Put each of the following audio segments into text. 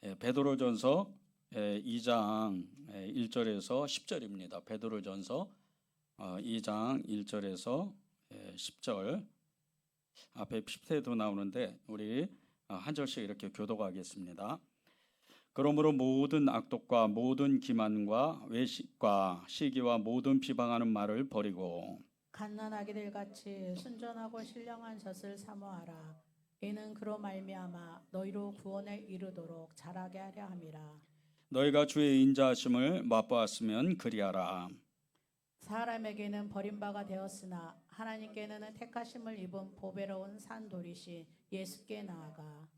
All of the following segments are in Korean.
베드로전서 2장 1절에서 10절입니다. 베드로전서 2장 1절에서 10절 앞에 PPT에도 나오는데 우리 한 절씩 이렇게 교독하겠습니다. 그러므로 모든 악독과 모든 기만과 외식과 시기와 모든 비방하는 말을 버리고 갓난아기들 같이 순전하고 신령한 젖을 사모하라. 이는 그로 말미암아 너희로 구원에 이르도록 자라게 하려 함이라. 너희가 주의 인자하심을 맛보았으면 그리하라. 사람에게는 버림바가 되었으나 하나님께는 택하심을 입은 보배로운 산돌이신 예수께 나아가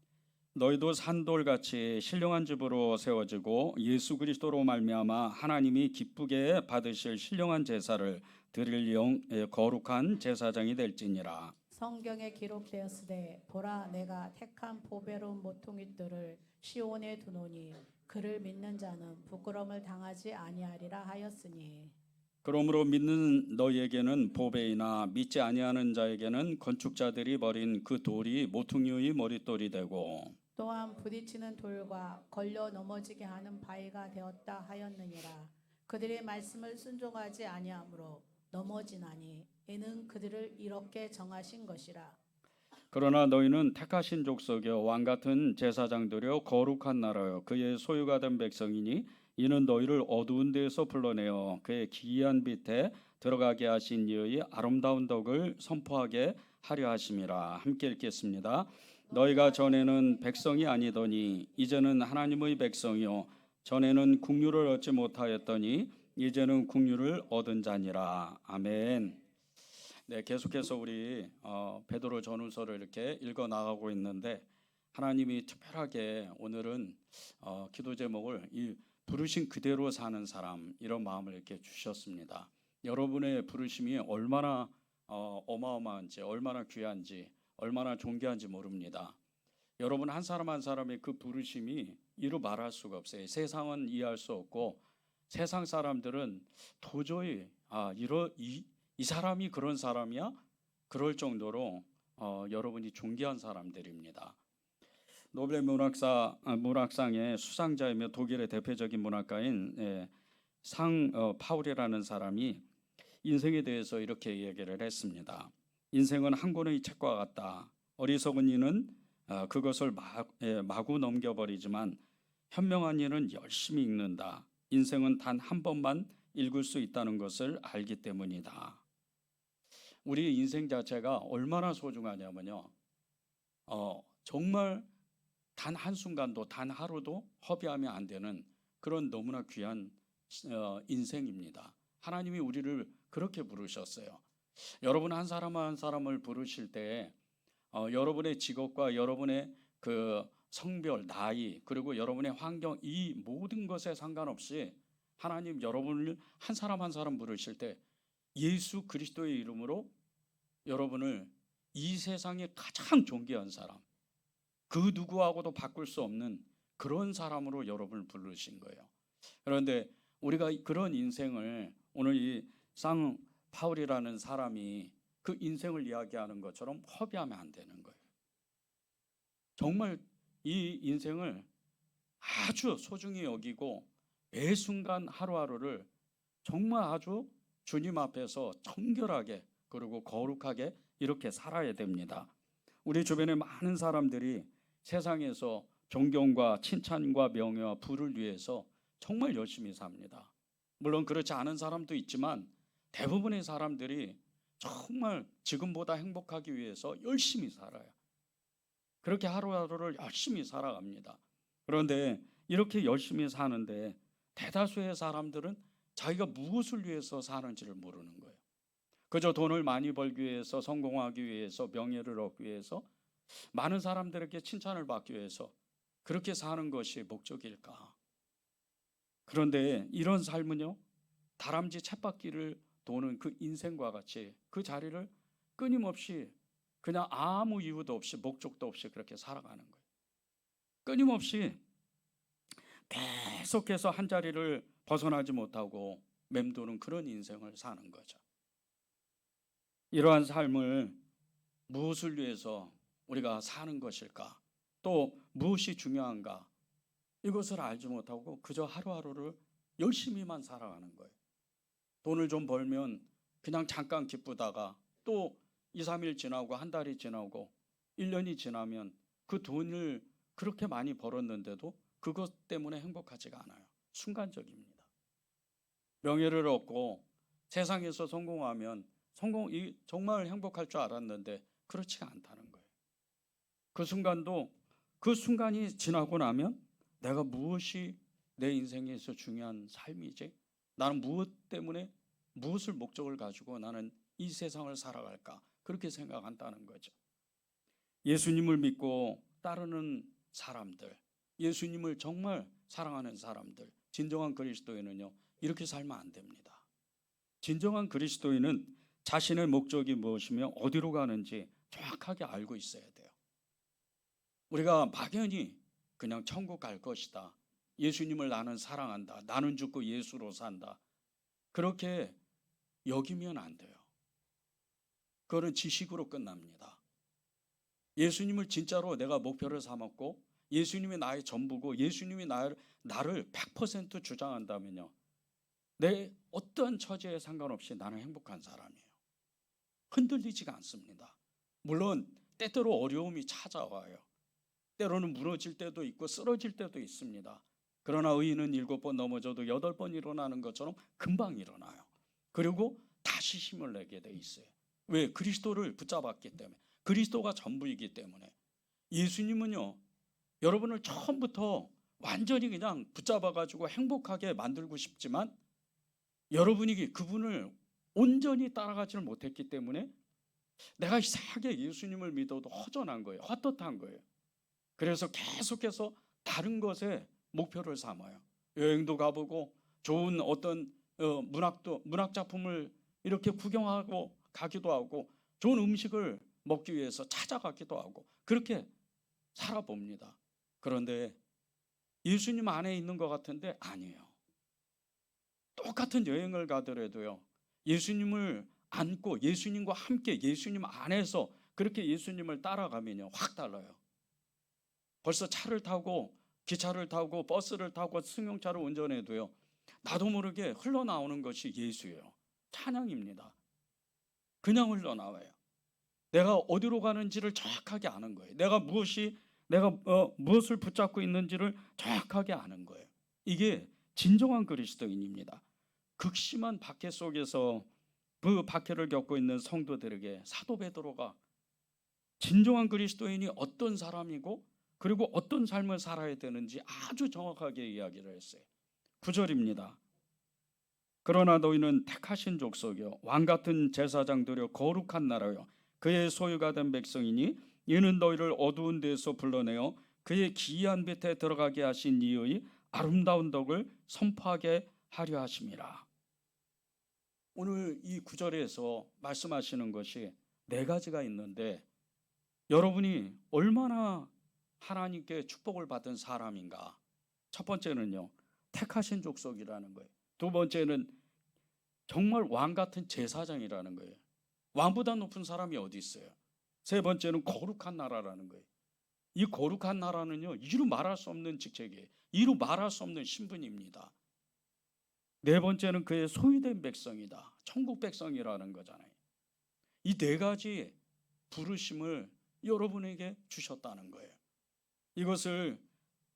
너희도 산돌같이 신령한 집으로 세워지고 예수 그리스도로 말미암아 하나님이 기쁘게 받으실 신령한 제사를 드릴 거룩한 제사장이 될지니라. 성경에 기록되었으되 보라 내가 택한 보배로운 모퉁이들을 시온에 두노니 그를 믿는 자는 부끄러움을 당하지 아니하리라 하였으니 그러므로 믿는 너희에게는 보배이나 믿지 아니하는 자에게는 건축자들이 버린 그 돌이 모퉁이의 머릿돌이 되고 또한 부딪히는 돌과 걸려 넘어지게 하는 바위가 되었다 하였느니라. 그들의 말씀을 순종하지 아니하므로 넘어지나니 이는 그들을 이렇게 정하신 것이라. 그러나 너희는 택하신 족속이요 왕같은 제사장들이요 거룩한 나라요 그의 소유가 된 백성이니 이는 너희를 어두운 데에서 불러내어 그의 기이한 빛에 들어가게 하신 이의 아름다운 덕을 선포하게 하려 하심이라. 함께 읽겠습니다. 너희가 전에는 백성이 아니더니 이제는 하나님의 백성이요 전에는 국류를 얻지 못하였더니 이제는 국류를 얻은 자니라. 아멘. 네, 계속해서 우리 베드로 전후서를 이렇게 읽어 나가고 있는데 하나님이 특별하게 오늘은 기도 제목을 이 부르신 그대로 사는 사람 이런 마음을 이렇게 주셨습니다. 여러분의 부르심이 얼마나 어마어마한지 얼마나 귀한지 얼마나 존귀한지 모릅니다. 여러분 한 사람 한 사람의 그 부르심이 이루 말할 수가 없어요. 세상은 이해할 수 없고 세상 사람들은 도저히 이 사람이 그런 사람이야? 그럴 정도로 여러분이 존귀한 사람들입니다. 노벨 문학상의 수상자이며 독일의 대표적인 문학가인 파울이라는 사람이 인생에 대해서 이렇게 얘기를 했습니다. 인생은 한 권의 책과 같다. 어리석은 이는 그것을 마구 넘겨버리지만 현명한 이는 열심히 읽는다. 인생은 단 한 번만 읽을 수 있다는 것을 알기 때문이다. 우리 인생 자체가 얼마나 소중하냐면요. 정말 단 한순간도 단 하루도 허비하면 안 되는 그런 너무나 귀한 인생입니다. 하나님이 우리를 그렇게 부르셨어요. 여러분 한 사람 한 사람을 부르실 때 여러분의 직업과 여러분의 그 성별, 나이 그리고 여러분의 환경 이 모든 것에 상관없이 하나님 여러분을 한 사람 한 사람 부르실 때 예수 그리스도의 이름으로 여러분을 이 세상에 가장 존귀한 사람 그 누구하고도 바꿀 수 없는 그런 사람으로 여러분을 부르신 거예요. 그런데 우리가 그런 인생을 오늘 이 상 파울이라는 사람이 그 인생을 이야기하는 것처럼 허비하면 안 되는 거예요. 정말 이 인생을 아주 소중히 여기고 매 순간 하루하루를 정말 아주 주님 앞에서 정결하게 그리고 거룩하게 이렇게 살아야 됩니다. 우리 주변에 많은 사람들이 세상에서 존경과 칭찬과 명예와 부를 위해서 정말 열심히 삽니다. 물론 그렇지 않은 사람도 있지만 대부분의 사람들이 정말 지금보다 행복하기 위해서 열심히 살아요. 그렇게 하루하루를 열심히 살아갑니다. 그런데 이렇게 열심히 사는데 대다수의 사람들은 자기가 무엇을 위해서 사는지를 모르는 거예요. 그저 돈을 많이 벌기 위해서, 성공하기 위해서, 명예를 얻기 위해서, 많은 사람들에게 칭찬을 받기 위해서 그렇게 사는 것이 목적일까? 그런데 이런 삶은요, 다람쥐 쳇바퀴를 도는 그 인생과 같이 그 자리를 끊임없이 그냥 아무 이유도 없이 목적도 없이 그렇게 살아가는 거예요. 끊임없이 계속해서 한 자리를 벗어나지 못하고 맴도는 그런 인생을 사는 거죠. 이러한 삶을 무엇을 위해서 우리가 사는 것일까? 또 무엇이 중요한가? 이것을 알지 못하고 그저 하루하루를 열심히만 살아가는 거예요. 돈을 좀 벌면 그냥 잠깐 기쁘다가 또 2, 3일 지나고 한 달이 지나고 1년이 지나면 그 돈을 그렇게 많이 벌었는데도 그것 때문에 행복하지가 않아요. 순간적입니다. 명예를 얻고 세상에서 성공하면 정말 행복할 줄 알았는데 그렇지가 않다는 거예요. 그 순간이 지나고 나면 내가 무엇이 내 인생에서 중요한 삶이지? 나는 무엇 때문에 무엇을 목적을 가지고 나는 이 세상을 살아갈까? 그렇게 생각한다는 거죠. 예수님을 믿고 따르는 사람들, 예수님을 정말 사랑하는 사람들, 진정한 그리스도인은요, 이렇게 살면 안 됩니다. 진정한 그리스도인은 자신의 목적이 무엇이며 어디로 가는지 정확하게 알고 있어야 돼요. 우리가 막연히 그냥 천국 갈 것이다, 예수님을 나는 사랑한다, 나는 죽고 예수로 산다, 그렇게 여기면 안 돼요. 그거는 지식으로 끝납니다. 예수님을 진짜로 내가 목표를 삼았고 예수님이 나의 전부고 예수님이 나를 100% 주장한다면요, 내 어떠한 처지에 상관없이 나는 행복한 사람이에요. 흔들리지가 않습니다. 물론 때때로 어려움이 찾아와요. 때로는 무너질 때도 있고 쓰러질 때도 있습니다. 그러나 의인은 7번 넘어져도 8번 일어나는 것처럼 금방 일어나요. 그리고 다시 힘을 내게 돼 있어요. 왜? 그리스도를 붙잡았기 때문에. 그리스도가 전부이기 때문에. 예수님은요, 여러분을 처음부터 완전히 그냥 붙잡아가지고 행복하게 만들고 싶지만 여러분이 그분을 온전히 따라가지를 못했기 때문에 내가 이상하게 예수님을 믿어도 허전한 거예요. 헛헛한 거예요. 그래서 계속해서 다른 것에 목표를 삼아요. 여행도 가보고 좋은 어떤 문학 작품을 이렇게 구경하고 가기도 하고 좋은 음식을 먹기 위해서 찾아가기도 하고 그렇게 살아봅니다. 그런데 예수님 안에 있는 것 같은데 아니에요. 똑같은 여행을 가더라도요, 예수님을 안고 예수님과 함께 예수님 안에서 그렇게 예수님을 따라가면요, 확 달라요. 벌써 차를 타고 기차를 타고 버스를 타고 승용차를 운전해도요, 나도 모르게 흘러나오는 것이 예수예요. 찬양입니다. 그냥 흘러나와요. 내가 어디로 가는지를 정확하게 아는 거예요. 내가 무엇을 붙잡고 있는지를 정확하게 아는 거예요. 이게 진정한 그리스도인입니다. 극심한 박해 속에서 그 박해를 겪고 있는 성도들에게 사도 베드로가 진정한 그리스도인이 어떤 사람이고 그리고 어떤 삶을 살아야 되는지 아주 정확하게 이야기를 했어요. 9절입니다. 그러나 너희는 택하신 족속이요 왕같은 제사장들이요 거룩한 나라요 그의 소유가 된 백성이니 이는 너희를 어두운 데서 불러내어 그의 기이한 빛에 들어가게 하신 이의 아름다운 덕을 선포하게 하려 하심이라. 오늘 이 9절에서 말씀하시는 것이 4가지가 있는데 여러분이 얼마나 하나님께 축복을 받은 사람인가. 첫 번째는요, 택하신 족속이라는 거예요. 두 번째는 정말 왕 같은 제사장이라는 거예요. 왕보다 높은 사람이 어디 있어요? 세 번째는 거룩한 나라라는 거예요. 이 거룩한 나라는요, 이루 말할 수 없는 직책이에요. 이루 말할 수 없는 신분입니다. 네 번째는 그의 소유된 백성이다. 천국 백성이라는 거잖아요. 이 4가지 부르심을 여러분에게 주셨다는 거예요. 이것을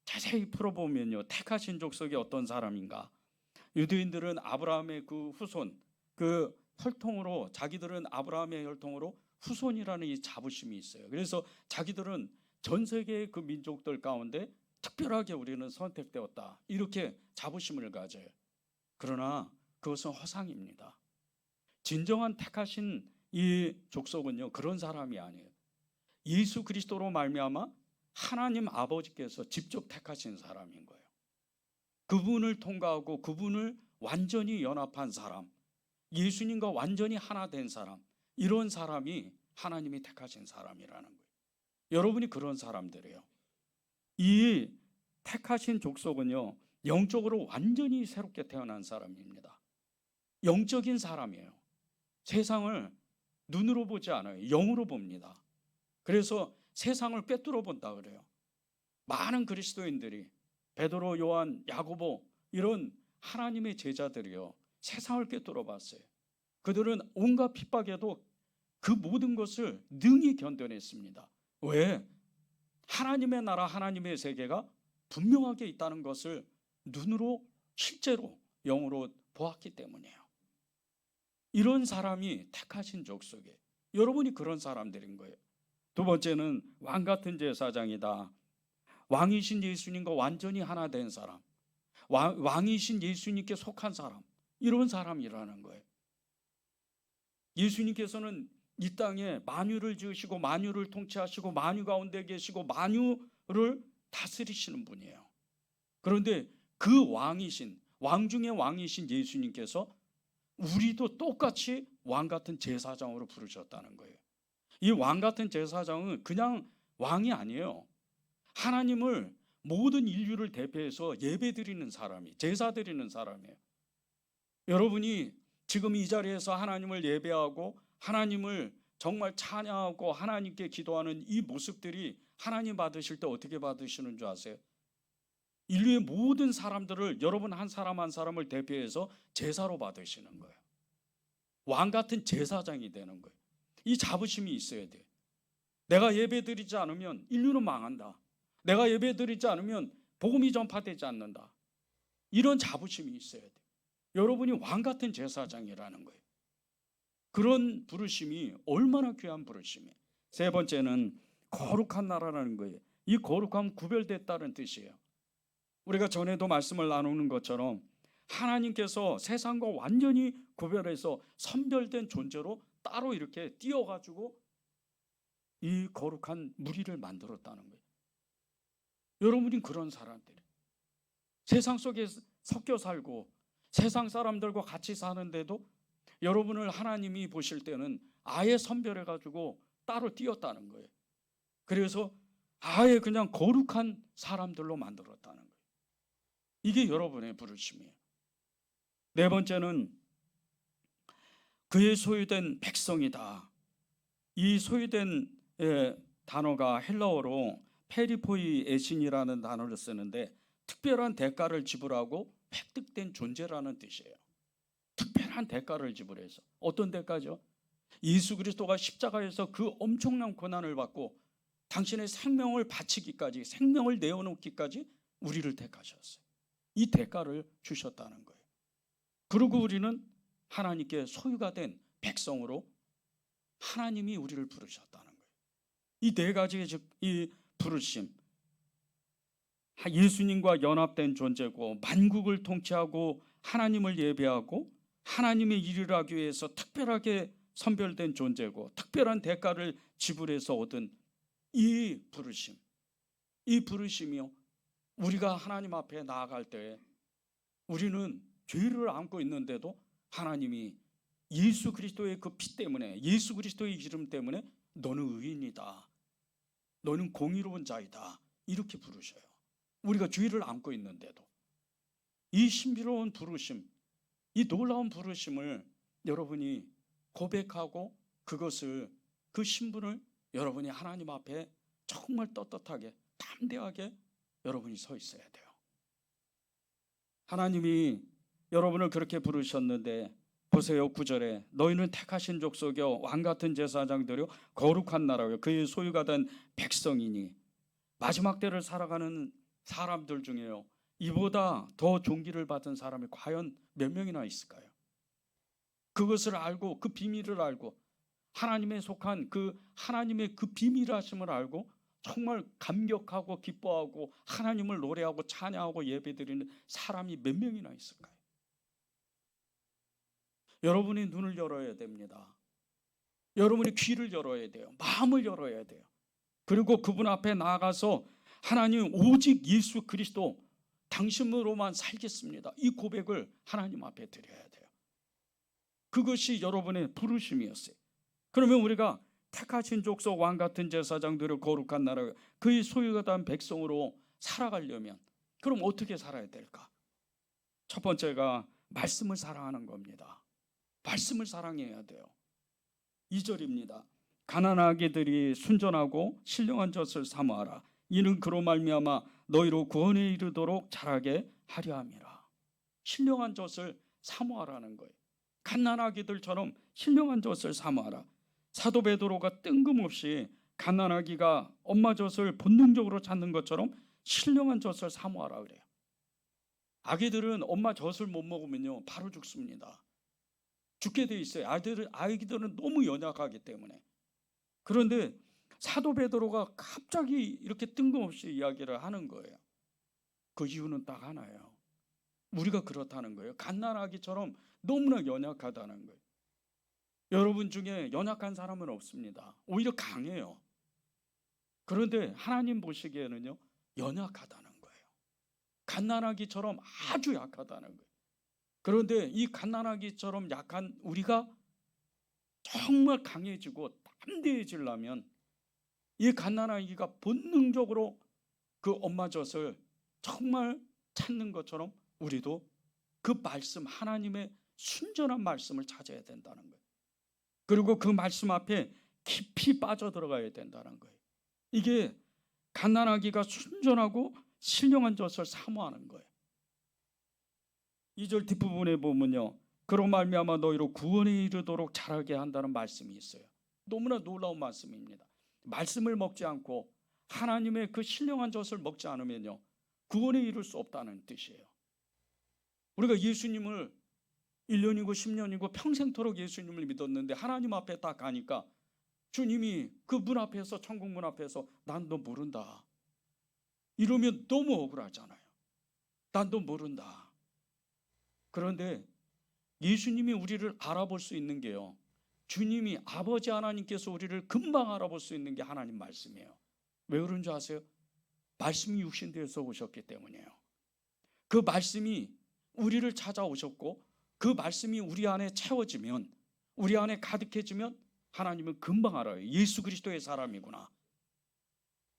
자세히 풀어보면요, 택하신 족속이 어떤 사람인가. 유대인들은 아브라함의 그 후손, 그 혈통으로, 자기들은 아브라함의 혈통으로 후손이라는 이 자부심이 있어요. 그래서 자기들은 전 세계의 그 민족들 가운데 특별하게 우리는 선택되었다, 이렇게 자부심을 가져요. 그러나 그것은 허상입니다. 진정한 택하신 이 족속은요, 그런 사람이 아니에요. 예수 그리스도로 말미암아 하나님 아버지께서 직접 택하신 사람인 거예요. 그분을 통과하고 그분을 완전히 연합한 사람, 예수님과 완전히 하나 된 사람, 이런 사람이 하나님이 택하신 사람이라는 거예요. 여러분이 그런 사람들이에요. 이 택하신 족속은요, 영적으로 완전히 새롭게 태어난 사람입니다. 영적인 사람이에요. 세상을 눈으로 보지 않아요. 영으로 봅니다. 그래서 세상을 꿰뚫어 본다 그래요. 많은 그리스도인들이 베드로, 요한, 야고보 이런 하나님의 제자들이요 세상을 꿰뚫어 봤어요. 그들은 온갖 핍박에도 그 모든 것을 능히 견뎌냈습니다. 왜? 하나님의 나라, 하나님의 세계가 분명하게 있다는 것을 눈으로 실제로 영으로 보았기 때문이에요. 이런 사람이 택하신 족속에 여러분이 그런 사람들인 거예요. 두 번째는 왕 같은 제사장이다. 왕이신 예수님과 완전히 하나 된 사람, 왕이신 예수님께 속한 사람, 이런 사람이라는 거예요. 예수님께서는 이 땅에 만유를 지으시고 만유를 통치하시고 만유 가운데 계시고 만유를 다스리시는 분이에요. 그런데 그 왕이신, 왕 중에 왕이신 예수님께서 우리도 똑같이 왕 같은 제사장으로 부르셨다는 거예요. 이 왕 같은 제사장은 그냥 왕이 아니에요. 하나님을 모든 인류를 대표해서 예배드리는 사람이, 제사드리는 사람이에요. 여러분이 지금 이 자리에서 하나님을 예배하고 하나님을 정말 찬양하고 하나님께 기도하는 이 모습들이 하나님 받으실 때 어떻게 받으시는 줄 아세요? 인류의 모든 사람들을 여러분 한 사람 한 사람을 대표해서 제사로 받으시는 거예요. 왕 같은 제사장이 되는 거예요. 이 자부심이 있어야 돼요. 내가 예배드리지 않으면 인류는 망한다. 내가 예배드리지 않으면 복음이 전파되지 않는다. 이런 자부심이 있어야 돼요. 여러분이 왕 같은 제사장이라는 거예요. 그런 부르심이 얼마나 귀한 부르심이에요. 세 번째는 거룩한 나라라는 거예요. 이 거룩함은 구별됐다는 뜻이에요. 우리가 전에도 말씀을 나누는 것처럼 하나님께서 세상과 완전히 구별해서 선별된 존재로 따로 이렇게 띄어가지고 이 거룩한 무리를 만들었다는 거예요. 여러분이 그런 사람들이에요. 세상 속에 섞여 살고 세상 사람들과 같이 사는데도 여러분을 하나님이 보실 때는 아예 선별해가지고 따로 띄었다는 거예요. 그래서 아예 그냥 거룩한 사람들로 만들었다는 거예요. 이게 여러분의 부르심이에요. 네 번째는 그의 소유된 백성이다. 이 소유된 단어가 헬라어로 페리포이 에신이라는 단어를 쓰는데 특별한 대가를 지불하고 획득된 존재라는 뜻이에요. 특별한 대가를 지불해서. 어떤 대가죠? 예수 그리스도가 십자가에서 그 엄청난 고난을 받고 당신의 생명을 바치기까지, 생명을 내어놓기까지 우리를 택하셨어요. 이 대가를 주셨다는 거예요. 그리고 우리는 하나님께 소유가 된 백성으로 하나님이 우리를 부르셨다는 거예요. 이 네 가지의 이 부르심, 예수님과 연합된 존재고 만국을 통치하고 하나님을 예배하고 하나님의 일을 하기 위해서 특별하게 선별된 존재고 특별한 대가를 지불해서 얻은 이 부르심, 이 부르심이요, 우리가 하나님 앞에 나아갈 때 우리는 죄를 안고 있는데도 하나님이 예수 그리스도의 그 피 때문에, 예수 그리스도의 이름 때문에 너는 의인이다, 너는 공의로운 자이다, 이렇게 부르셔요. 우리가 죄를 안고 있는데도 이 신비로운 부르심, 이 놀라운 부르심을 여러분이 고백하고 그것을, 그 신분을 여러분이 하나님 앞에 정말 떳떳하게 담대하게 여러분이 서 있어야 돼요. 하나님이 여러분을 그렇게 부르셨는데 보세요. 9절에 너희는 택하신 족속이요 왕같은 제사장들이요 거룩한 나라요 그의 소유가 된 백성이니. 마지막 때를 살아가는 사람들 중에요 이보다 더 존귀를 받은 사람이 과연 몇 명이나 있을까요? 그것을 알고 그 비밀을 알고 하나님에 속한 그 하나님의 그 비밀하심을 알고 정말 감격하고 기뻐하고 하나님을 노래하고 찬양하고 예배드리는 사람이 몇 명이나 있을까요? 여러분이 눈을 열어야 됩니다. 여러분이 귀를 열어야 돼요. 마음을 열어야 돼요. 그리고 그분 앞에 나아가서 하나님 오직 예수 그리스도 당신으로만 살겠습니다, 이 고백을 하나님 앞에 드려야 돼요. 그것이 여러분의 부르심이었어요. 그러면 우리가 택하신 족속 왕같은 제사장들을 거룩한 나라 그의 소유가 된 백성으로 살아가려면 그럼 어떻게 살아야 될까? 첫 번째가 말씀을 사랑하는 겁니다. 말씀을 사랑해야 돼요. 2절입니다. 가난하게들이 순전하고 신령한 젖을 사모하라. 이는 그로 말미암아 너희로 구원에 이르도록 자라게 하려 함이라. 신령한 젖을 사모하라는 거예요. 갓난아기들처럼 신령한 젖을 사모하라. 사도 베드로가 뜬금없이 갓난아기가 엄마 젖을 본능적으로 찾는 것처럼 신령한 젖을 사모하라 그래요. 아기들은 엄마 젖을 못 먹으면요 바로 죽습니다. 죽게 돼 있어요. 아기들은 너무 연약하기 때문에. 그런데 사도 베드로가 갑자기 이렇게 뜬금없이 이야기를 하는 거예요. 그 이유는 딱 하나예요. 우리가 그렇다는 거예요. 갓난아기처럼 너무나 연약하다는 거예요. 여러분 중에 연약한 사람은 없습니다. 오히려 강해요. 그런데 하나님 보시기에는요 연약하다는 거예요. 갓난아기처럼 아주 약하다는 거예요. 그런데 이 갓난아기처럼 약한 우리가 정말 강해지고 담대해지려면 이 갓난아기가 본능적으로 그 엄마 젖을 정말 찾는 것처럼 우리도 그 말씀, 하나님의 순전한 말씀을 찾아야 된다는 거예요. 그리고 그 말씀 앞에 깊이 빠져들어가야 된다는 거예요. 이게 갓난아기가 순전하고 신령한 젖을 사모하는 거예요. 2절 뒷부분에 보면요, 그로 말미암아 너희로 구원에 이르도록 자라게 한다는 말씀이 있어요. 너무나 놀라운 말씀입니다. 말씀을 먹지 않고 하나님의 그 신령한 젖을 먹지 않으면요 구원에 이를 수 없다는 뜻이에요. 우리가 예수님을 1년이고 10년이고 평생토록 예수님을 믿었는데 하나님 앞에 딱 가니까 주님이 그 문 앞에서, 천국 문 앞에서 난 너 모른다 이러면 너무 억울하잖아요. 난 너 모른다. 그런데 예수님이 우리를 알아볼 수 있는 게요, 주님이 아버지 하나님께서 우리를 금방 알아볼 수 있는 게 하나님 말씀이에요. 왜 그런 줄 아세요? 말씀이 육신되어서 오셨기 때문이에요. 그 말씀이 우리를 찾아오셨고 그 말씀이 우리 안에 채워지면, 우리 안에 가득해지면 하나님은 금방 알아요. 예수 그리스도의 사람이구나.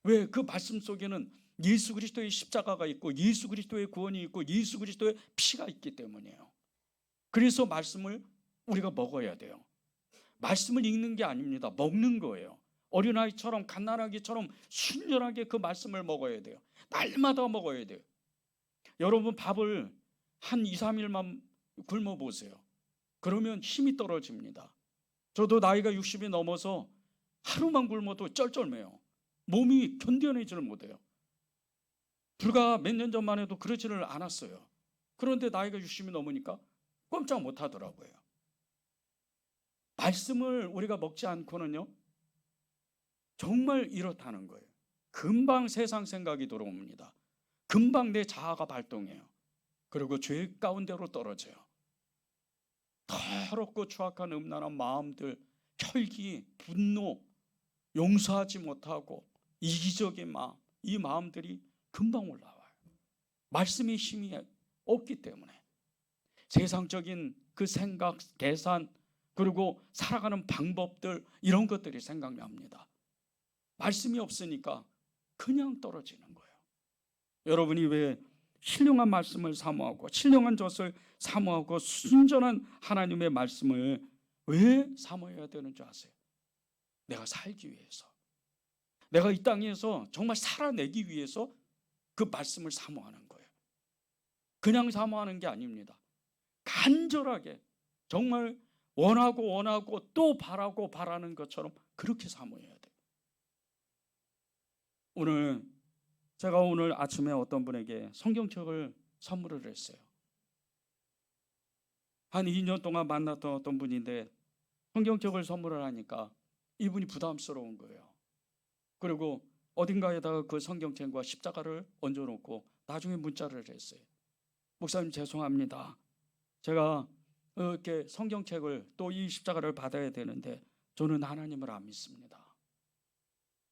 왜? 그 말씀 속에는 예수 그리스도의 십자가가 있고 예수 그리스도의 구원이 있고 예수 그리스도의 피가 있기 때문이에요. 그래서 말씀을 우리가 먹어야 돼요. 말씀을 읽는 게 아닙니다. 먹는 거예요. 어린아이처럼 갓난아기처럼 순전하게 그 말씀을 먹어야 돼요. 날마다 먹어야 돼요. 여러분 밥을 한 2, 3일만 굶어 보세요. 그러면 힘이 떨어집니다. 저도 나이가 60이 넘어서 하루만 굶어도 쩔쩔매요. 몸이 견뎌내지를 못해요. 불과 몇 년 전만 해도 그러지를 않았어요. 그런데 나이가 60이 넘으니까 꼼짝 못 하더라고요. 말씀을 우리가 먹지 않고는요 정말 이렇다는 거예요. 금방 세상 생각이 들어옵니다. 금방 내 자아가 발동해요. 그리고 죄 가운데로 떨어져요. 더럽고 추악한 음란한 마음들, 혈기, 분노, 용서하지 못하고 이기적인 마음, 이 마음들이 금방 올라와요. 말씀의 힘이 없기 때문에. 세상적인 그 생각, 계산, 그리고 살아가는 방법들, 이런 것들이 생각납니다. 말씀이 없으니까 그냥 떨어지는 거예요. 여러분이 왜 신령한 말씀을 사모하고 신령한 젖을 사모하고 순전한 하나님의 말씀을 왜 사모해야 되는 줄 아세요? 내가 살기 위해서, 내가 이 땅에서 정말 살아내기 위해서 그 말씀을 사모하는 거예요. 그냥 사모하는 게 아닙니다. 간절하게 정말 원하고 또 바라고 바라는 것처럼 그렇게 사모해야 돼요. 제가 오늘 아침에 어떤 분에게 성경책을 선물을 했어요. 한 2년 동안 만났던 어떤 분인데 성경책을 선물을 하니까 이분이 부담스러운 거예요. 그리고 어딘가에다가 그 성경책과 십자가를 얹어놓고 나중에 문자를 했어요. 목사님 죄송합니다. 제가 이렇게 성경책을 또 이 십자가를 받아야 되는데 저는 하나님을 안 믿습니다.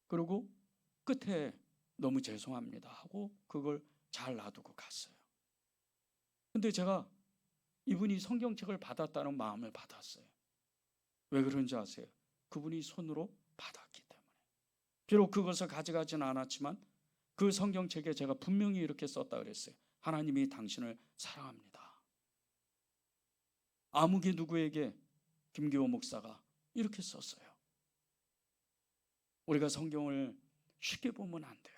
그리고 끝에 너무 죄송합니다 하고 그걸 잘 놔두고 갔어요. 근데 제가 이분이 성경책을 받았다는 마음을 받았어요. 왜 그런지 아세요? 그분이 손으로 받았기 때문에. 비록 그것을 가져가지는 않았지만 그 성경책에 제가 분명히 이렇게 썼다 그랬어요. 하나님이 당신을 사랑합니다. 아무개 누구에게 김기호 목사가 이렇게 썼어요. 우리가 성경을 쉽게 보면 안 돼요.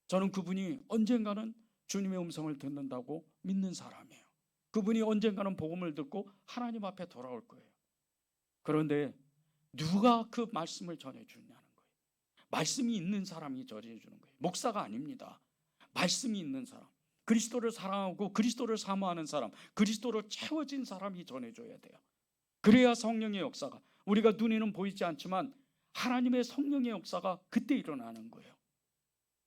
저는 그분이 언젠가는 주님의 음성을 듣는다고 믿는 사람이에요. 그분이 언젠가는 복음을 듣고 하나님 앞에 돌아올 거예요. 그런데 누가 그 말씀을 전해주냐는 거예요. 말씀이 있는 사람이 전해주는 거예요. 목사가 아닙니다. 말씀이 있는 사람, 그리스도를 사랑하고 그리스도를 사모하는 사람, 그리스도로 채워진 사람이 전해줘야 돼요. 그래야 성령의 역사가, 우리가 눈에는 보이지 않지만 하나님의 성령의 역사가 그때 일어나는 거예요.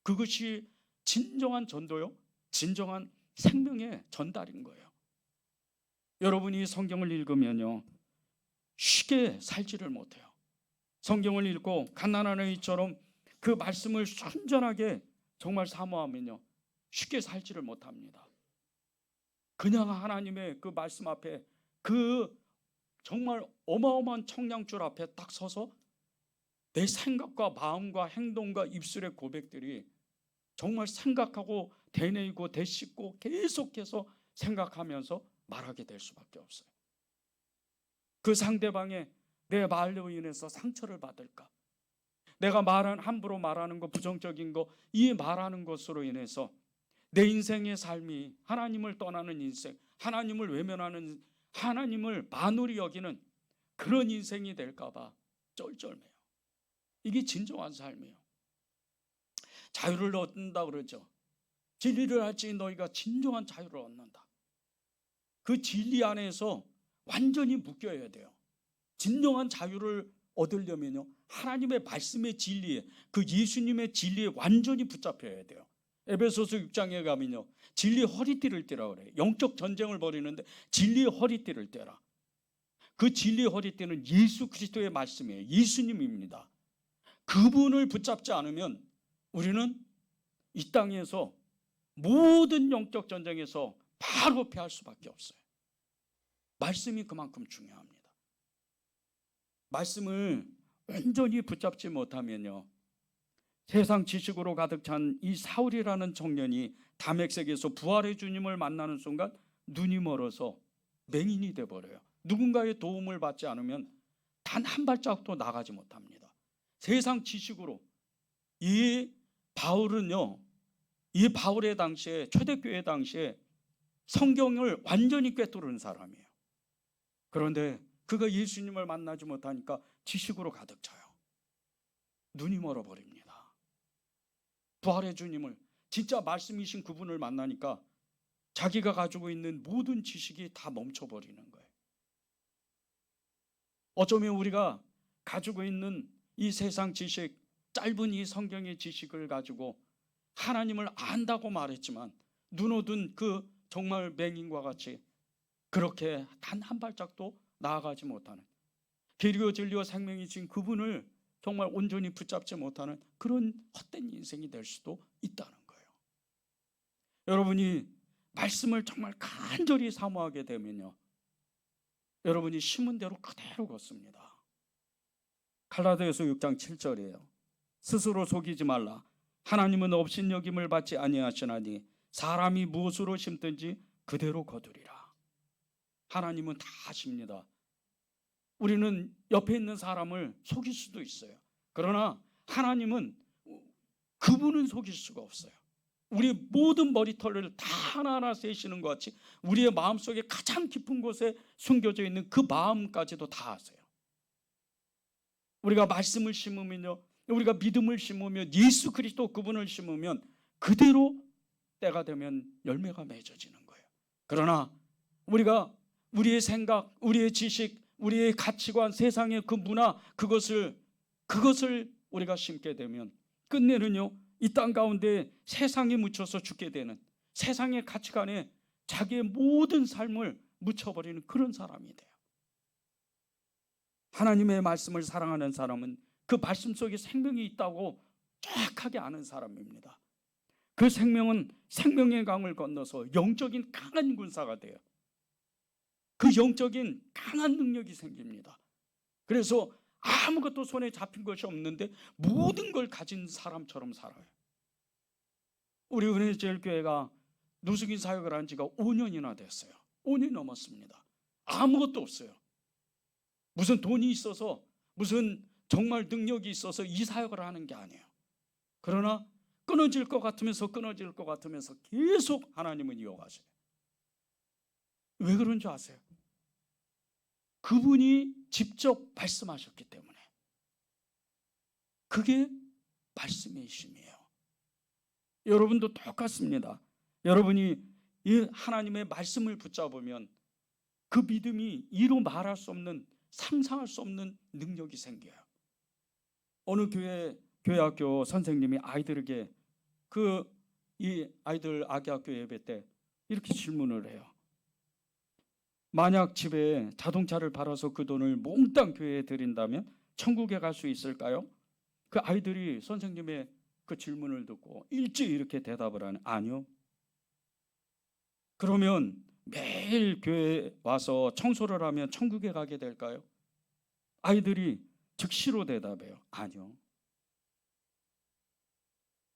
그것이 진정한 전도요, 진정한 생명의 전달인 거예요. 여러분이 성경을 읽으면요, 쉽게 살지를 못해요. 성경을 읽고 갓난아는 아이처럼 그 말씀을 순전하게 정말 사모하면요, 쉽게 살지를 못합니다. 그냥 하나님의 그 말씀 앞에, 그 정말 어마어마한 청량줄 앞에 딱 서서 내 생각과 마음과 행동과 입술의 고백들이 정말 생각하고 되뇌이고 되씹고 계속해서 생각하면서 말하게 될 수밖에 없어요. 그 상대방의 내 말로 인해서 상처를 받을까, 내가 함부로 말하는 거, 부정적인 거, 이 말하는 것으로 인해서 내 인생의 삶이 하나님을 떠나는 인생, 하나님을 외면하는, 하나님을 만홀히 여기는 그런 인생이 될까 봐 쩔쩔매요. 이게 진정한 삶이에요. 자유를 얻는다 그러죠. 진리를 알지 너희가 진정한 자유를 얻는다. 그 진리 안에서 완전히 묶여야 돼요. 진정한 자유를 얻으려면요, 하나님의 말씀의 진리에, 그 예수님의 진리에 완전히 붙잡혀야 돼요. 에베소서 6장에 가면요, 진리의 허리띠를 떼라 그래요. 영적 전쟁을 벌이는데 진리의 허리띠를 떼라. 그 진리의 허리띠는 예수 그리스도의 말씀이에요. 예수님입니다. 그분을 붙잡지 않으면 우리는 이 땅에서 모든 영적 전쟁에서 바로 패할 수밖에 없어요. 말씀이 그만큼 중요합니다. 말씀을 온전히 붙잡지 못하면요, 세상 지식으로 가득 찬 이 사울이라는 청년이 다메섹에서 부활의 주님을 만나는 순간 눈이 멀어서 맹인이 돼버려요. 누군가의 도움을 받지 않으면 단 한 발짝도 나가지 못합니다. 세상 지식으로 이 바울은요, 이 바울의 당시에, 초대교회 당시에 성경을 완전히 꿰뚫은 사람이에요. 그런데 그가 예수님을 만나지 못하니까 지식으로 가득 차요. 눈이 멀어버립니다. 부활의 주님을, 진짜 말씀이신 그분을 만나니까 자기가 가지고 있는 모든 지식이 다 멈춰버리는 거예요. 어쩌면 우리가 가지고 있는 이 세상 지식, 짧은 이 성경의 지식을 가지고 하나님을 안다고 말했지만 눈 어둔 그 정말 맹인과 같이 그렇게 단 한 발짝도 나아가지 못하는, 길이요 진리와 생명이신 그분을 정말 온전히 붙잡지 못하는 그런 헛된 인생이 될 수도 있다는 거예요. 여러분이 말씀을 정말 간절히 사모하게 되면요, 여러분이 심은 대로 그대로 걷습니다. 갈라디아서 6장 7절이에요. 스스로 속이지 말라. 하나님은 업신여김을 받지 아니하시나니 사람이 무엇으로 심든지 그대로 거두리라. 하나님은 다 아십니다. 우리는 옆에 있는 사람을 속일 수도 있어요. 그러나 하나님은, 그분은 속일 수가 없어요. 우리 모든 머리털을 다 하나하나 세시는 것 같이 우리의 마음속에 가장 깊은 곳에 숨겨져 있는 그 마음까지도 다 아세요. 우리가 말씀을 심으면요, 우리가 믿음을 심으면, 예수 그리스도 그분을 심으면 그대로 때가 되면 열매가 맺어지는 거예요. 그러나 우리가 우리의 생각, 우리의 지식, 우리의 가치관, 세상의 그 문화, 그것을 우리가 심게 되면 끝내는요, 이 땅 가운데 세상에 묻혀서 죽게 되는, 세상의 가치관에 자기의 모든 삶을 묻혀버리는 그런 사람이 돼요. 하나님의 말씀을 사랑하는 사람은 그 말씀 속에 생명이 있다고 정확하게 아는 사람입니다. 그 생명은 생명의 강을 건너서 영적인 강한 군사가 돼요. 그 영적인 강한 능력이 생깁니다. 그래서 아무것도 손에 잡힌 것이 없는데 모든 걸 가진 사람처럼 살아요. 우리 은혜제일교회가 누수긴 사역을 한 지가 5년이나 됐어요. 5년이 넘었습니다. 아무것도 없어요. 무슨 돈이 있어서, 무슨 정말 능력이 있어서 이 사역을 하는 게 아니에요. 그러나 끊어질 것 같으면서 계속 하나님은 이어가세요. 왜 그런 줄 아세요? 그분이 직접 말씀하셨기 때문에. 그게 말씀의 힘이에요. 여러분도 똑같습니다. 여러분이 이 하나님의 말씀을 붙잡으면 그 믿음이 이루 말할 수 없는, 상상할 수 없는 능력이 생겨요. 어느 교회학교 선생님이 아이들에게 이 아이들 아기학교 예배 때 이렇게 질문을 해요. 만약 집에 자동차를 팔아서 그 돈을 몽땅 교회에 드린다면 천국에 갈 수 있을까요? 그 아이들이 선생님의 그 질문을 듣고 일찍 이렇게 대답을 하는, 아니요. 그러면 매일 교회에 와서 청소를 하면 천국에 가게 될까요? 아이들이 즉시로 대답해요. 아니요.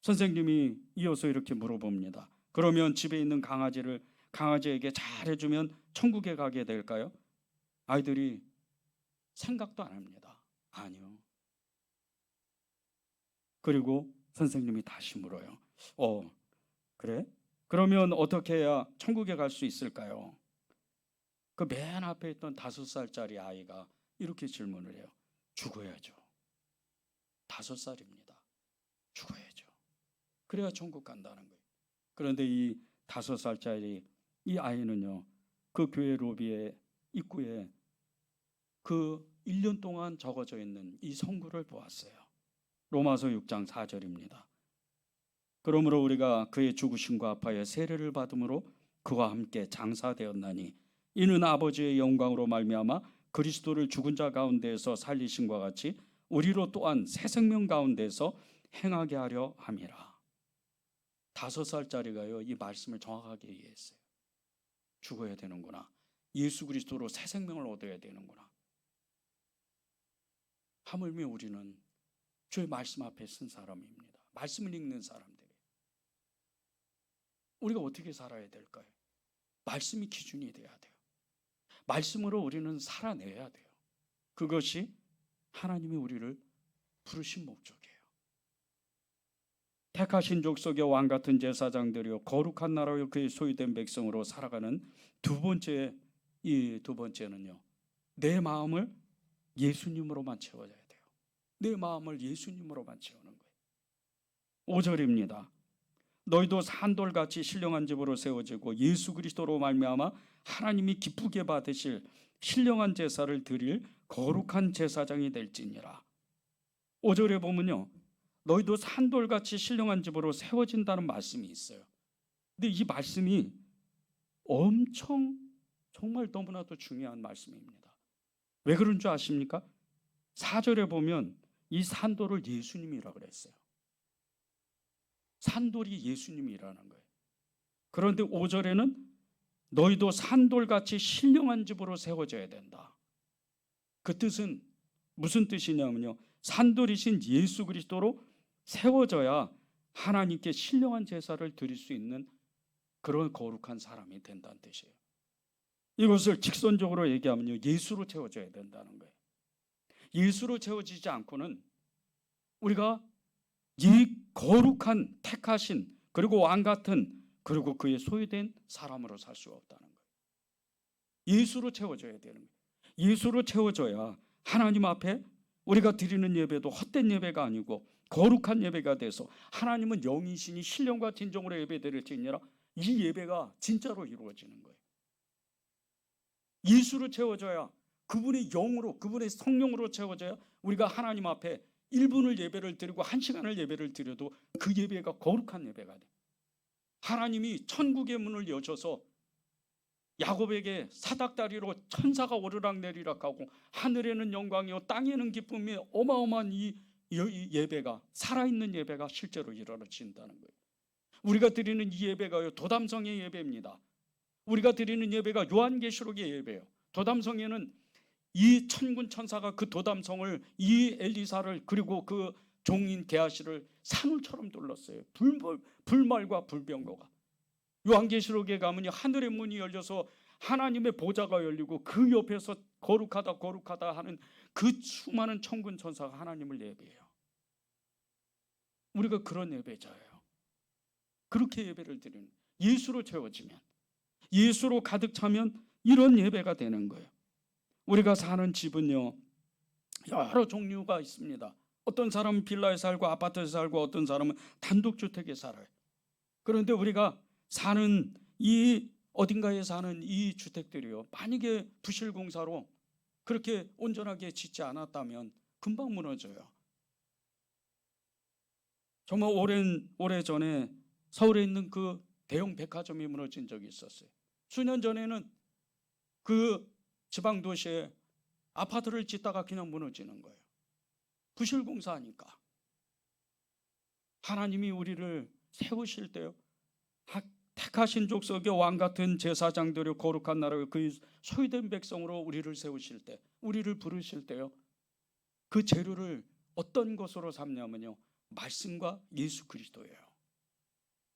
선생님이 이어서 이렇게 물어봅니다. 그러면 집에 있는 강아지에게 잘해주면 천국에 가게 될까요? 아이들이 생각도 안 합니다. 아니요. 그리고 선생님이 다시 물어요. 그래? 그러면 어떻게 해야 천국에 갈 수 있을까요? 그 맨 앞에 있던 5살짜리 아이가 이렇게 질문을 해요. 죽어야죠. 5살입니다. 죽어야죠. 그래야 천국 간다는 거예요. 그런데 이 5살짜리 이 아이는요, 그 교회 로비의 입구에 그 1년 동안 적어져 있는 이 성구를 보았어요. 로마서 6장 4절입니다. 그러므로 우리가 그의 죽으심과 아파의 세례를 받음으로 그와 함께 장사되었나니 이는 아버지의 영광으로 말미암아 그리스도를 죽은 자 가운데에서 살리심과 같이 우리로 또한 새 생명 가운데서 행하게 하려 함이라. 5살짜리가요, 이 말씀을 정확하게 이해했어요. 죽어야 되는구나. 예수 그리스도로 새 생명을 얻어야 되는구나. 하물며 우리는 주의 말씀 앞에 쓴 사람입니다. 말씀을 읽는 사람들이에요. 우리가 어떻게 살아야 될까요? 말씀이 기준이 돼야 돼요. 말씀으로 우리는 살아내야 돼요. 그것이 하나님이 우리를 부르신 목적이에요. 택하신 족속의 왕 같은 제사장들이요 거룩한 나라요 그의 소유된 백성으로 살아가는 두 번째는요, 내 마음을 예수님으로만 채워져야 돼요. 내 마음을 예수님으로만 채우는 거예요. 5절입니다. 너희도 산돌같이 신령한 집으로 세워지고 예수 그리스도로 말미암아 하나님이 기쁘게 받으실 신령한 제사를 드릴 거룩한 제사장이 될지니라. 5절에 보면요, 너희도 산돌같이 신령한 집으로 세워진다는 말씀이 있어요. 근데 이 말씀이 엄청 정말 너무나도 중요한 말씀입니다. 왜 그런 줄 아십니까? 4절에 보면 이 산돌을 예수님이라고 그랬어요. 산돌이 예수님이라는 거예요. 그런데 5절에는 너희도 산돌같이 신령한 집으로 세워져야 된다. 그 뜻은 무슨 뜻이냐면요, 산돌이신 예수 그리스도로 세워져야 하나님께 신령한 제사를 드릴 수 있는 그런 거룩한 사람이 된다는 뜻이에요. 이것을 직선적으로 얘기하면요, 예수로 채워져야 된다는 거예요. 예수로 채워지지 않고는 우리가 이 거룩한 택하신 그리고 왕 같은 그리고 그의 소유된 사람으로 살 수가 없다는 거예요. 예수로 채워져야 되는 거예요. 예수로 채워져야 하나님 앞에 우리가 드리는 예배도 헛된 예배가 아니고 거룩한 예배가 돼서 하나님은 영이시니 신령과 진정으로 예배드릴지니라, 이 예배가 진짜로 이루어지는 거예요. 예수로 채워져야, 그분의 영으로, 그분의 성령으로 채워져야 우리가 하나님 앞에 1분을 예배를 드리고 1시간을 예배를 드려도 그 예배가 거룩한 예배가 돼요. 하나님이 천국의 문을 여셔서 야곱에게 사닥다리로 천사가 오르락내리락 하고 하늘에는 영광이요 땅에는 기쁨이 어마어마한 이 예배가, 살아있는 예배가 실제로 일어나진다는 거예요. 우리가 드리는 이 예배가요, 도담성의 예배입니다. 우리가 드리는 예배가 요한계시록의 예배예요. 도담성에는 이 천군 천사가 그 도담성을, 이 엘리사를 그리고 그 종인 게하시를 산울처럼 둘렀어요. 불말과 불병거가. 요한계시록에 가면 하늘의 문이 열려서 하나님의 보좌가 열리고 그 옆에서 거룩하다 거룩하다 하는 그 수많은 천군 천사가 하나님을 예배해요. 우리가 그런 예배자예요. 그렇게 예배를 드리는, 예수로 채워지면, 예수로 가득 차면 이런 예배가 되는 거예요. 우리가 사는 집은요, 여러 종류가 있습니다. 어떤 사람은 빌라에 살고 아파트에 살고 어떤 사람은 단독주택에 살아요. 그런데 우리가 사는 이 어딘가에 사는 이 주택들이요, 만약에 부실공사로 그렇게 온전하게 짓지 않았다면 금방 무너져요. 정말 오래전에 서울에 있는 그 대형 백화점이 무너진 적이 있었어요. 수년 전에는 그 지방 도시에 아파트를 짓다가 그냥 무너지는 거예요. 부실공사하니까. 하나님이 우리를 세우실 때요, 택하신 족속의 왕 같은 제사장들의 거룩한 나라의 그 소유된 백성으로 우리를 세우실 때, 우리를 부르실 때요, 그 재료를 어떤 것으로 삼냐면요, 말씀과 예수 그리스도예요.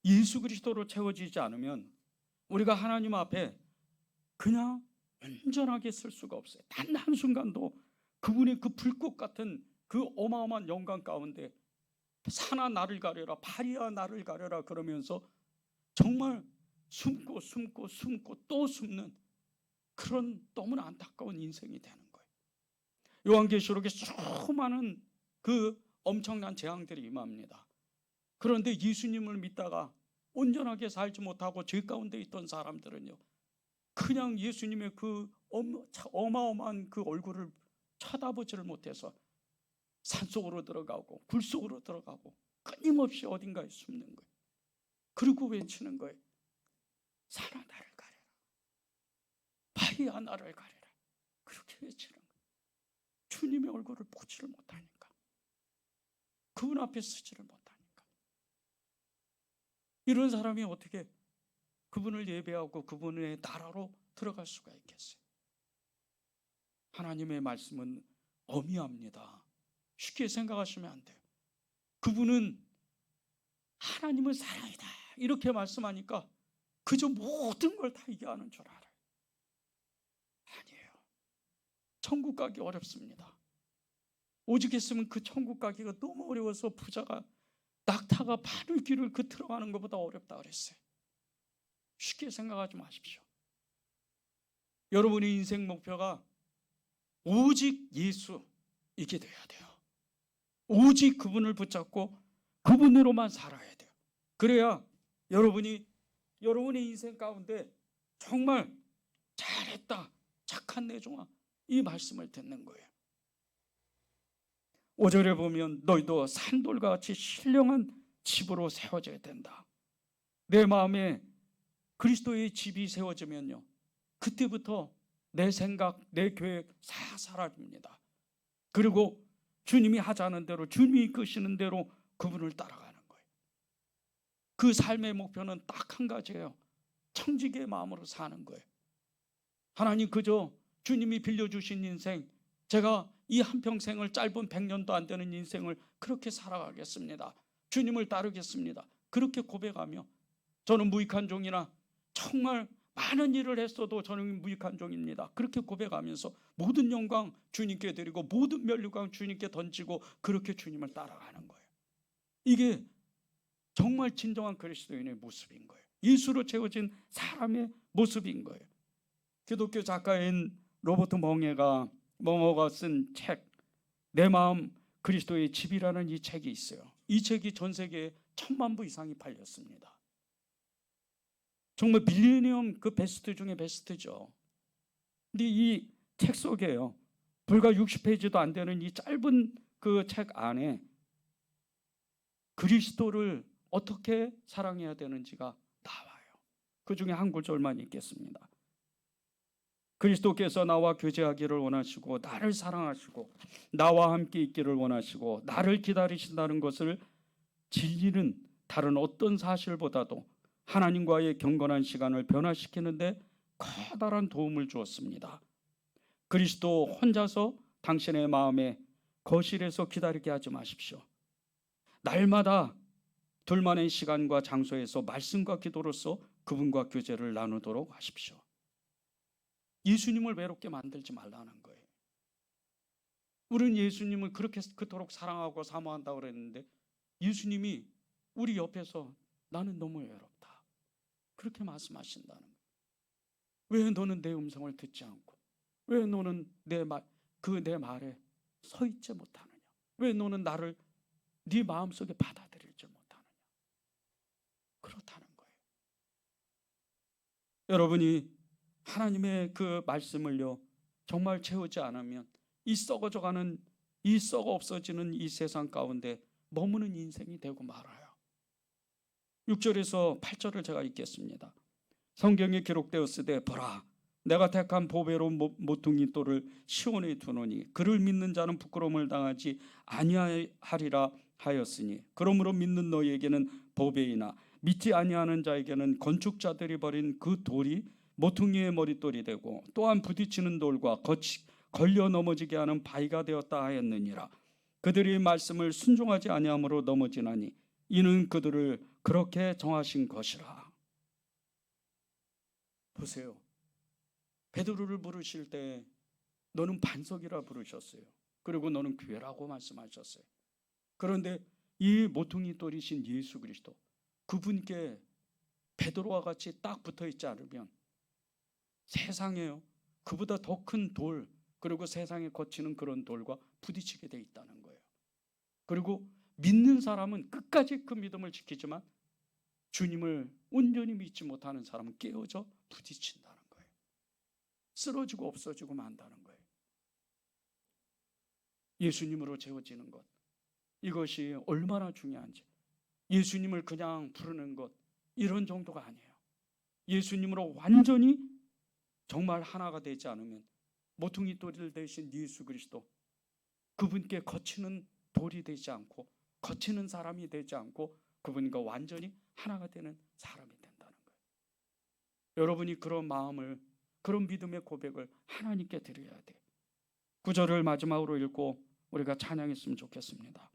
예수 그리스도로 채워지지 않으면 우리가 하나님 앞에 그냥 온전하게 쓸 수가 없어요. 단 한순간도 그분의 그 불꽃 같은 그 어마어마한 영광 가운데 산아 나를 가려라, 파리야 나를 가려라 그러면서 정말 숨고 또 숨는 그런 너무나 안타까운 인생이 되는 거예요. 요한계시록에 수많은 그 엄청난 재앙들이 임합니다. 그런데 예수님을 믿다가 온전하게 살지 못하고 죄 가운데 있던 사람들은요, 그냥 예수님의 그 어마어마한 그 얼굴을 쳐다보지를 못해서 산속으로 들어가고 불 속으로 들어가고 끊임없이 어딘가에 숨는 거예요. 그리고 외치는 거예요. 산아 나를 가려라, 파리야 나를 가려라. 그렇게 외치는 거예요. 주님의 얼굴을 보지를 못하니까, 그분 앞에 서지를 못하니까. 이런 사람이 어떻게 그분을 예배하고 그분의 나라로 들어갈 수가 있겠어요? 하나님의 말씀은 어미합니다. 쉽게 생각하시면 안 돼요. 그분은 하나님은 사랑이다 이렇게 말씀하니까 그저 모든 걸 다 이해하는 줄 알아요. 아니에요. 천국 가기 어렵습니다. 오직 했으면 그 천국 가기가 너무 어려워서 부자가 낙타가 바늘길을 그 들어가는 것보다 어렵다 그랬어요. 쉽게 생각하지 마십시오. 여러분의 인생 목표가 오직 예수, 이게 돼야 돼요. 오직 그분을 붙잡고 그분으로만 살아야 돼요. 그래야 여러분의 인생 가운데 정말 잘했다, 착한 내 종아, 이 말씀을 듣는 거예요. 5절에 보면 너희도 산돌과 같이 신령한 집으로 세워져야 된다. 내 마음에 그리스도의 집이 세워지면요, 그때부터 내 생각, 내 계획 다 사라집니다. 그리고 주님이 하자는 대로, 주님이 이끄시는 대로 그분을 따라가는 거예요. 그 삶의 목표는 딱 한 가지예요. 청지기의 마음으로 사는 거예요. 하나님, 그저 주님이 빌려주신 인생, 제가 이 한평생을, 짧은 100년도 안 되는 인생을 그렇게 살아가겠습니다. 주님을 따르겠습니다. 그렇게 고백하며 저는 무익한 종이나 정말 많은 일을 했어도 저는 무익한 종입니다. 그렇게 고백하면서 모든 영광 주님께 드리고 모든 면류관 주님께 던지고 그렇게 주님을 따라가는 거예요. 이게 정말 진정한 그리스도인의 모습인 거예요. 예수로 채워진 사람의 모습인 거예요. 기독교 작가인 로버트 멍에가 쓴 책, 내 마음 그리스도의 집이라는 이 책이 있어요. 이 책이 전 세계에 1000만 부 이상이 팔렸습니다. 정말 밀레니엄 그 베스트 중에 베스트죠. 근데 이 책 속에요, 불과 60페이지도 안 되는 이 짧은 그 책 안에 그리스도를 어떻게 사랑해야 되는지가 나와요. 그 중에 한 구절만 읽겠습니다. 그리스도께서 나와 교제하기를 원하시고 나를 사랑하시고 나와 함께 있기를 원하시고 나를 기다리신다는 것을 진리는 다른 어떤 사실보다도 하나님과의 경건한 시간을 변화시키는데 커다란 도움을 주었습니다. 그리스도 혼자서 당신의 마음에 거실에서 기다리게 하지 마십시오. 날마다 둘만의 시간과 장소에서 말씀과 기도로서 그분과 교제를 나누도록 하십시오. 예수님을 외롭게 만들지 말라는 거예요. 우리는 예수님을 그토록 사랑하고 사모한다고 그랬는데 예수님이 우리 옆에서 나는 너무 외롭다. 그렇게 말씀하신다는 거예요. 왜 너는 내 음성을 듣지 않고, 왜 너는 내 말에 서 있지 못하느냐? 왜 너는 나를 네 마음속에 받아들이지 못하느냐? 그렇다는 거예요. 여러분이 하나님의 그 말씀을요 정말 채우지 않으면 이 썩어져가는, 이 썩어 없어지는 이 세상 가운데 머무는 인생이 되고 말아요. 6절에서 8절을 제가 읽겠습니다. 성경에 기록되었으되 보라, 내가 택한 보배로 모퉁이 돌을 시온에 두노니 그를 믿는 자는 부끄러움을 당하지 아니하리라 하였으니, 그러므로 믿는 너희에게는 보배이나 믿지 아니하는 자에게는 건축자들이 버린 그 돌이 모퉁이의 머릿돌이 되고 또한 부딪히는 돌과 걸려 넘어지게 하는 바위가 되었다 하였느니라. 그들이 말씀을 순종하지 아니함으로 넘어지나니 이는 그들을 그렇게 정하신 것이라. 보세요. 베드로를 부르실 때 너는 반석이라 부르셨어요. 그리고 너는 교회라고 말씀하셨어요. 그런데 이 모퉁이 돌이신 예수 그리스도, 그분께 베드로와 같이 딱 붙어 있지 않으면 세상에요 그보다 더 큰 돌, 그리고 세상에 거치는 그런 돌과 부딪히게 돼 있다는 거예요. 그리고 믿는 사람은 끝까지 그 믿음을 지키지만 주님을 온전히 믿지 못하는 사람은 깨어져 부딪힌다는 거예요. 쓰러지고 없어지고 만다는 거예요. 예수님으로 채워지는 것, 이것이 얼마나 중요한지. 예수님을 그냥 부르는 것, 이런 정도가 아니에요. 예수님으로 완전히 정말 하나가 되지 않으면 모퉁이 돌을 대신 예수 그리스도, 그분께 거치는 돌이 되지 않고 거치는 사람이 되지 않고 그분과 완전히 하나가 되는 사람이 된다는 거예요. 여러분이 그런 마음을, 그런 믿음의 고백을 하나님께 드려야 돼요. 9절을 마지막으로 읽고 우리가 찬양했으면 좋겠습니다.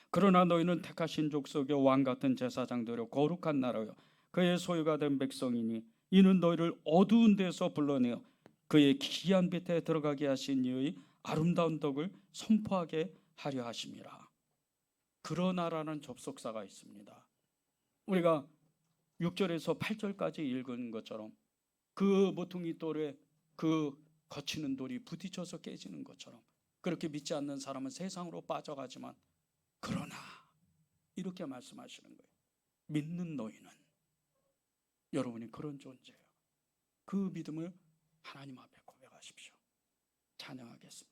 그러나 너희는 택하신 족속의 왕같은 제사장들여 거룩한 나라여 그의 소유가 된 백성이니 이는 너희를 어두운 데서 불러내어 그의 기이한 빛에 들어가게 하신 이의 아름다운 덕을 선포하게 하려 하심이라. 그러나라는 접속사가 있습니다. 우리가 6절에서 8절까지 읽은 것처럼 그 모퉁이 돌에 그 거치는 돌이 부딪혀서 깨지는 것처럼 그렇게 믿지 않는 사람은 세상으로 빠져가지만, 그러나 이렇게 말씀하시는 거예요. 믿는 너희는, 여러분이 그런 존재예요. 그 믿음을 하나님 앞에 고백하십시오. 찬양하겠습니다.